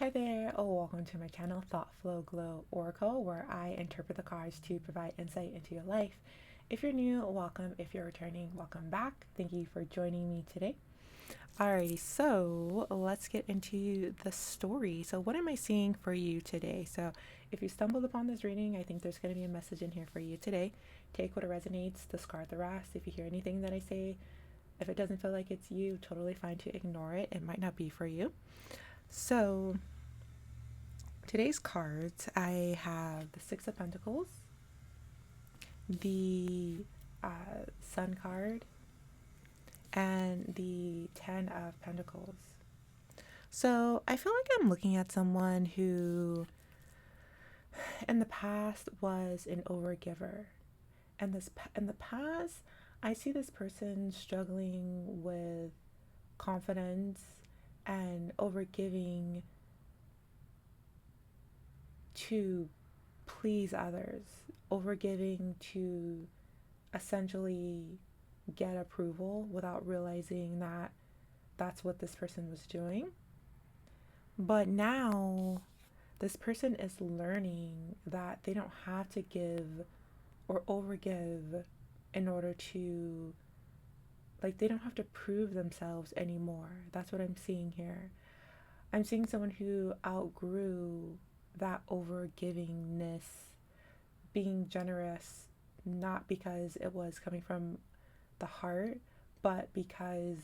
Hi there, welcome to my channel Thought Flow Glow Oracle, where I interpret the cards to provide insight into your life. If you're new, welcome. If you're returning, welcome back. Thank you for joining me today. Alrighty, so let's get into the story. So, what am I seeing for you today? So, if you stumbled upon this reading, I think there's going to be a message in here for you today. Take what resonates, discard the rest. If you hear anything that I say, if it doesn't feel like it's you, totally fine to ignore it. It might not be for you. So, today's cards, I have the Six of Pentacles, the Sun card, and the Ten of Pentacles. So I feel like I'm looking at someone who in the past was an overgiver. And in the past, I see this person struggling with confidence and overgiving to please others, overgiving to essentially get approval without realizing that that's what this person was doing. But now this person is learning that they don't have to give or overgive in order to, like, they don't have to prove themselves anymore. That's what I'm seeing here. I'm seeing someone who outgrew that overgivingness, being generous, not because it was coming from the heart, but because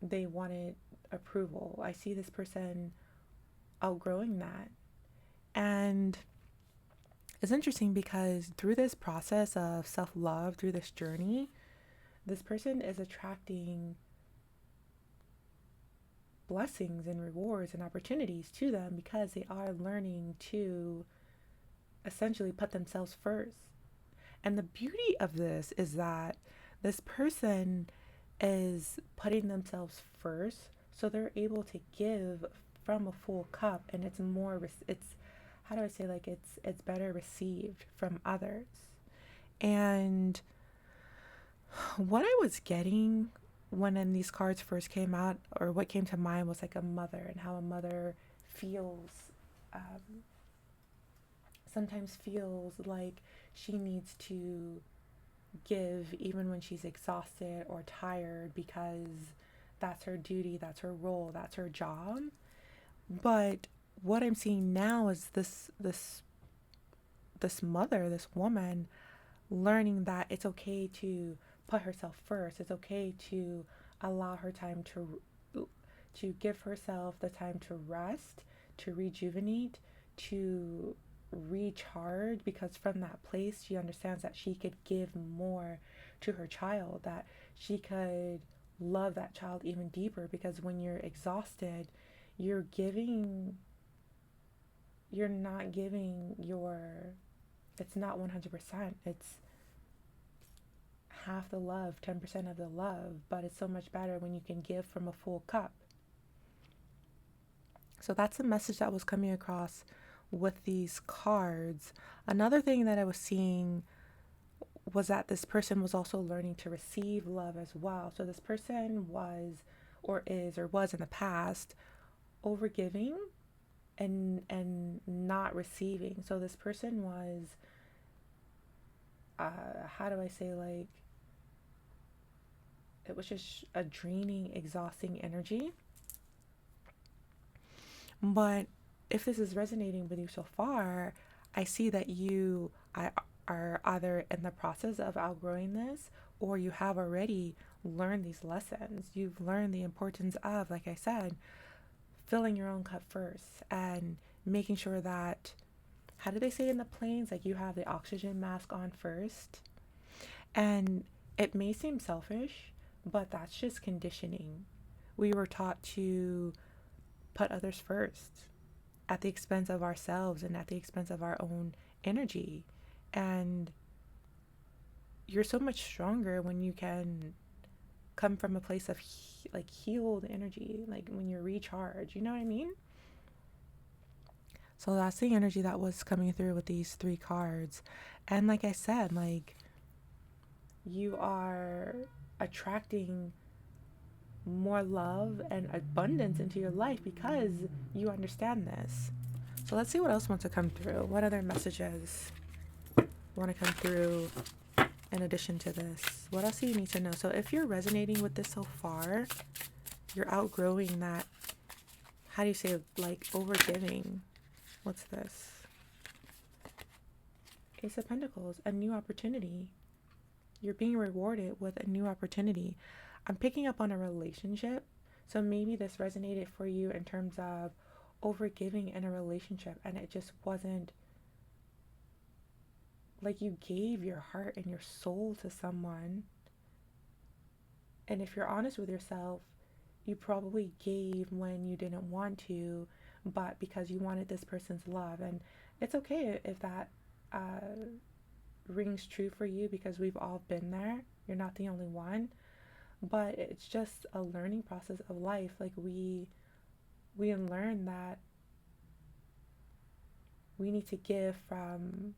they wanted approval. I see this person outgrowing that. And it's interesting because through this process of self love, through this journey, this person is attracting blessings and rewards and opportunities to them because they are learning to essentially put themselves first. And the beauty of this is that this person is putting themselves first, so they're able to give from a full cup, and it's more, it's, how do I say, like, it's better received from others. And what I was getting when these cards first came out, or what came to mind, was like a mother, and how a mother feels, um, sometimes feels like she needs to give even when she's exhausted or tired, because that's her duty, that's her role, that's her job. But what I'm seeing now is this mother, this woman, learning that it's okay to put herself first. It's okay to allow her time to give herself the time to rest, to rejuvenate, to recharge, because from that place she understands that she could give more to her child, that she could love that child even deeper, because when you're exhausted, you're giving, you're not giving your, it's not 100%, it's half the love, 10% of the love, but it's so much better when you can give from a full cup. So that's the message that was coming across with these cards. Another thing that I was seeing was that this person was also learning to receive love as well. So this person was, or is, or was in the past, overgiving and not receiving. So this person was, how do I say, like, it was just a draining, exhausting energy. But if this is resonating with you so far, I see that are either in the process of outgrowing this, or you have already learned these lessons. You've learned the importance of, like I said, filling your own cup first and making sure that, how do they say in the planes, like, you have the oxygen mask on first. And it may seem selfish, but that's just conditioning. We were taught to put others first at the expense of ourselves and at the expense of our own energy. And you're so much stronger when you can come from a place of like healed energy, like when you're recharged, you know what I mean? So that's the energy that was coming through with these three cards. And like I said, like, you are attracting more love and abundance into your life because you understand this. So let's see what else wants to come through. What other messages want to come through in addition to this? What else do you need to know? So if you're resonating with this so far, you're outgrowing that, how do you say, like overgiving. What's this? Ace of Pentacles, a new opportunity. You're being rewarded with a new opportunity. I'm picking up on a relationship. So maybe this resonated for you in terms of overgiving in a relationship, and it just wasn't like you gave your heart and your soul to someone. And if you're honest with yourself, you probably gave when you didn't want to, but because you wanted this person's love. And it's okay if that rings true for you, because we've all been there. You're not the only one. But it's just a learning process of life. Like we learn that we need to give from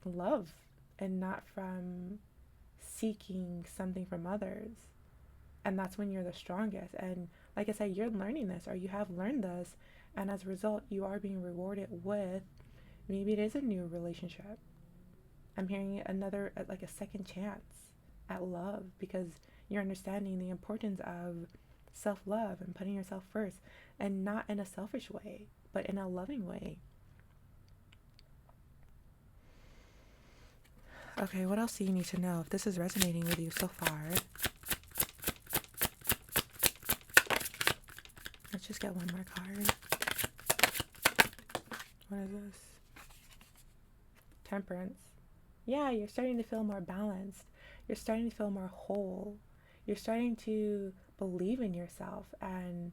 love and not from seeking something from others. And that's when you're the strongest. And like I said, you're learning this, or you have learned this, and as a result you are being rewarded with, maybe it is a new relationship. I'm hearing another, like a second chance at love, because you're understanding the importance of self-love and putting yourself first, and not in a selfish way, but in a loving way. Okay, what else do you need to know if this is resonating with you so far? Let's just get one more card. What is this? Temperance. Yeah, you're starting to feel more balanced. You're starting to feel more whole. You're starting to believe in yourself, and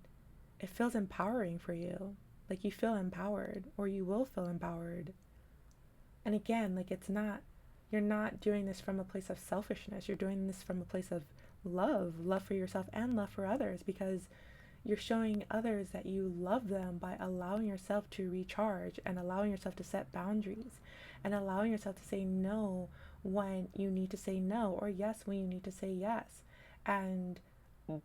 it feels empowering for you. Like you feel empowered, or you will feel empowered. And again, like you're not doing this from a place of selfishness. You're doing this from a place of love for yourself and love for others, because you're showing others that you love them by allowing yourself to recharge, and allowing yourself to set boundaries, and allowing yourself to say no when you need to say no, or yes when you need to say yes. And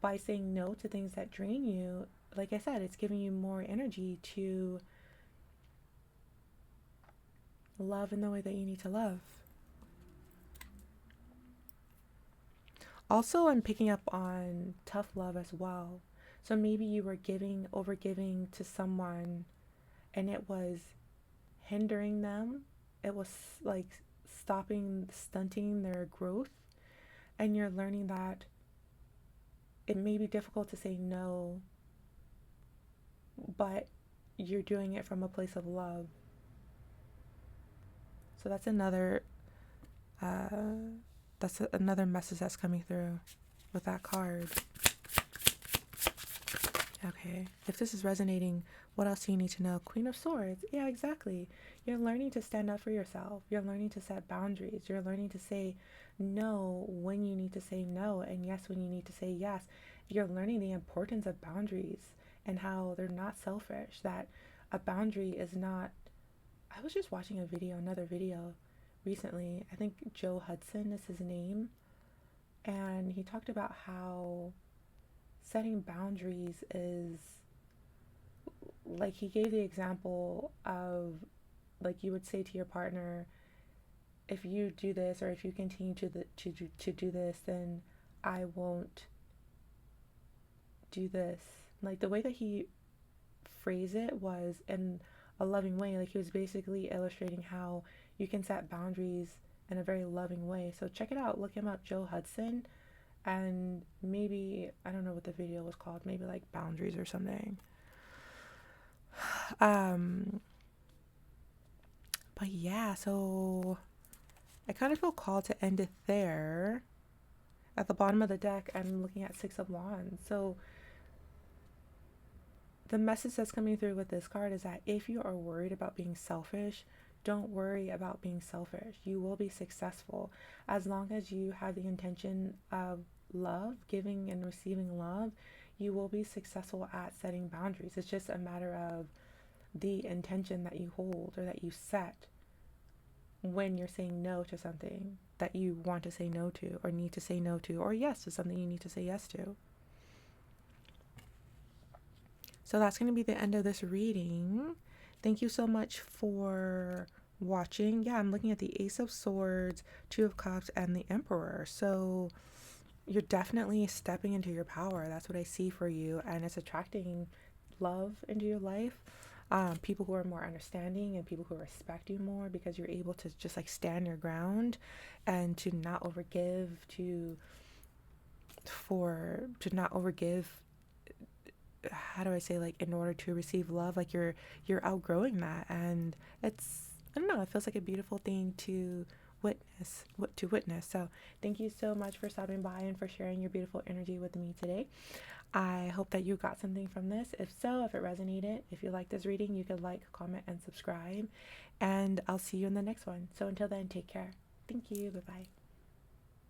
by saying no to things that drain you, like I said, it's giving you more energy to love in the way that you need to love. Also, I'm picking up on tough love as well. So maybe you were overgiving to someone, and it was hindering them. It was like stunting their growth. And you're learning that it may be difficult to say no, but you're doing it from a place of love. So that's another message that's coming through with that card. Okay, if this is resonating, what else do you need to know? Queen of Swords. Yeah, exactly. You're learning to stand up for yourself. You're learning to set boundaries. You're learning to say no when you need to say no, and yes when you need to say yes. You're learning the importance of boundaries and how they're not selfish, that a boundary is not... I was just watching another video recently. I think Joe Hudson is his name, and he talked about how setting boundaries is like, he gave the example of, like, you would say to your partner, if you do this, or if you continue to do this, then I won't do this. Like, the way that he phrased it was in a loving way. Like, he was basically illustrating how you can set boundaries in a very loving way. So check it out, look him up, Joe Hudson. And maybe, I don't know what the video was called, maybe like Boundaries or something. But yeah, so I kind of feel called to end it there. At the bottom of the deck, I'm looking at Six of Wands. So the message that's coming through with this card is that if you are worried about being selfish, don't worry about being selfish. You will be successful as long as you have the intention of love, giving and receiving love. You will be successful at setting boundaries. It's just a matter of the intention that you hold, or that you set when you're saying no to something that you want to say no to, or need to say no to, or yes to something you need to say yes to. So that's going to be the end of this reading. Thank you so much for watching. Yeah, I'm looking at the Ace of Swords, Two of Cups, and the Emperor. So you're definitely stepping into your power. That's what I see for you. And it's attracting love into your life. People who are more understanding and people who respect you more, because you're able to just like stand your ground and to not overgive, to not overgive, how do I say, like, in order to receive love. Like you're outgrowing that, and it's, I don't know, it feels like a beautiful thing to witness. So thank you so much for stopping by and for sharing your beautiful energy with me today. I hope that you got something from this. If so, if it resonated, if you like this reading, you could like, comment, and subscribe, and I'll see you in the next one. So until then, take care. Thank you. Bye bye.